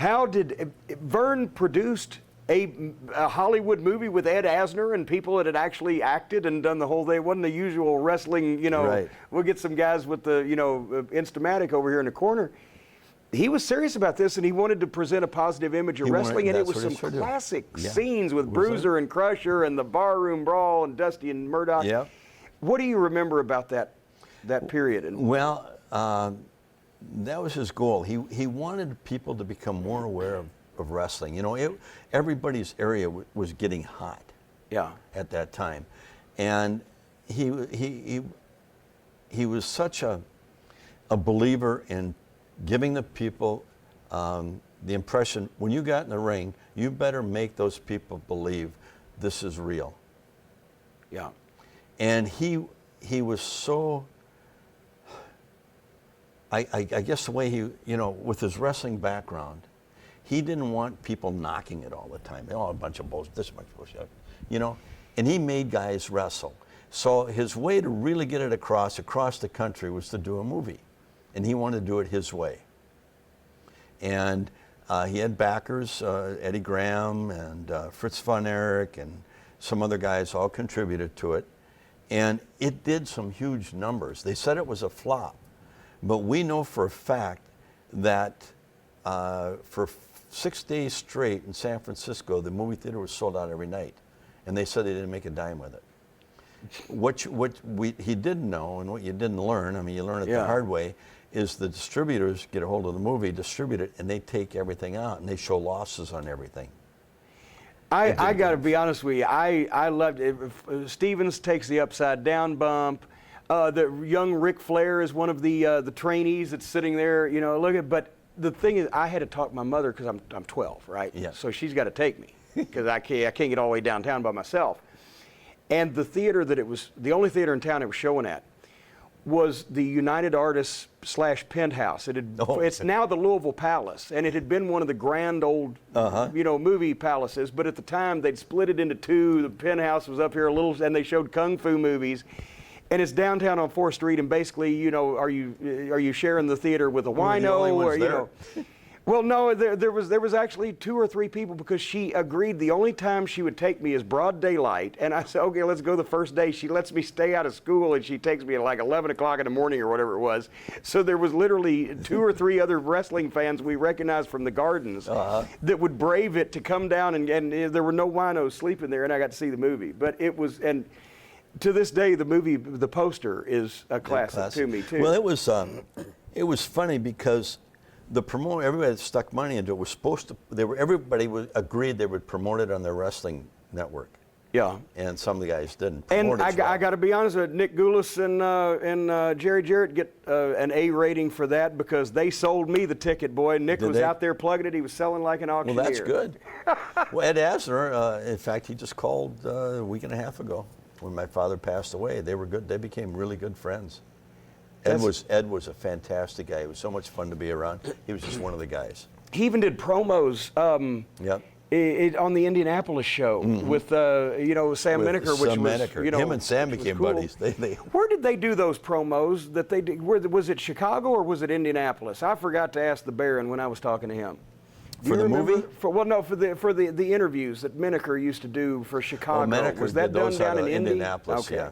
How did Verne produced a Hollywood movie with Ed Asner and people that had actually acted and done the whole thing? It wasn't the usual wrestling, Right. We'll get some guys with the, Instamatic over here in the corner. He was serious about this, and he wanted to present a positive image of wrestling, and it was some classic scenes with Bruiser and Crusher and the barroom brawl and Dusty and Murdoch. Yeah. What do you remember about that period? Well, that was his goal. He wanted people to become more aware of wrestling. Everybody's area was getting hot. Yeah. At that time, and he was such a believer in giving the people the impression, when you got in the ring, you better make those people believe this is real. Yeah. And he was so, I guess the way he, with his wrestling background, he didn't want people knocking it all the time. Oh, a bunch of bullshit, this much bullshit, and he made guys wrestle. So his way to really get it across the country was to do a movie. And he wanted to do it his way. And he had backers, Eddie Graham and Fritz von Erich and some other guys all contributed to it. And it did some huge numbers. They said it was a flop. But we know for a fact that for 6 days straight in San Francisco, the movie theater was sold out every night. And they said they didn't make a dime with it. He didn't know, and what you didn't learn, you learn it the hard way, is the distributors get a hold of the movie, distribute it, and they take everything out, and they show losses on everything. I got to be honest with you, I loved it. Stevens takes the upside down bump. The young Ric Flair is one of the trainees that's sitting there, but the thing is, I had to talk to my mother because I'm 12, right? Yeah. So she's got to take me because I can't get all the way downtown by myself. And the theater the only theater in town it was showing at was the United Artists / Penthouse. It's now the Louisville Palace, and it had been one of the grand old, movie palaces. But at the time, they'd split it into two. The Penthouse was up here a little, and they showed kung fu movies. And it's downtown on 4th Street, and basically, are you sharing the theater with a wino, or Well, no, there was actually 2 or 3 people because she agreed the only time she would take me is broad daylight. And I said, okay, let's go the first day. She lets me stay out of school and she takes me at like 11 o'clock in the morning or whatever it was. So there was literally 2 or 3 other wrestling fans we recognized from the Gardens that would brave it to come down and there were no winos sleeping there and I got to see the movie. But it was, and to this day, the movie, the poster is a classic to me too. Well, it was funny because the promoter, everybody that stuck money into it was supposed to. Everybody agreed they would promote it on their wrestling network. Yeah. And some of the guys didn't. And I got to be honest with Nick Goulas and Jerry Jarrett get an A rating for that because they sold me the ticket, boy. Nick was out there plugging it. He was selling like an auctioneer. Well, that's good. Well, Ed Asner, in fact, he just called a week and a half ago when my father passed away. They were good. They became really good friends. Ed was a fantastic guy. It was so much fun to be around. He was just one of the guys. He even did promos on the Indianapolis show with Sam Menaker, which was him and Sam became buddies. Where did they do those promos that they did? Was it Chicago or was it Indianapolis? I forgot to ask the Baron when I was talking to him. For the movie? For the interviews that Menaker used to do for Chicago. Menaker was that done down in Indianapolis? Okay. Yeah.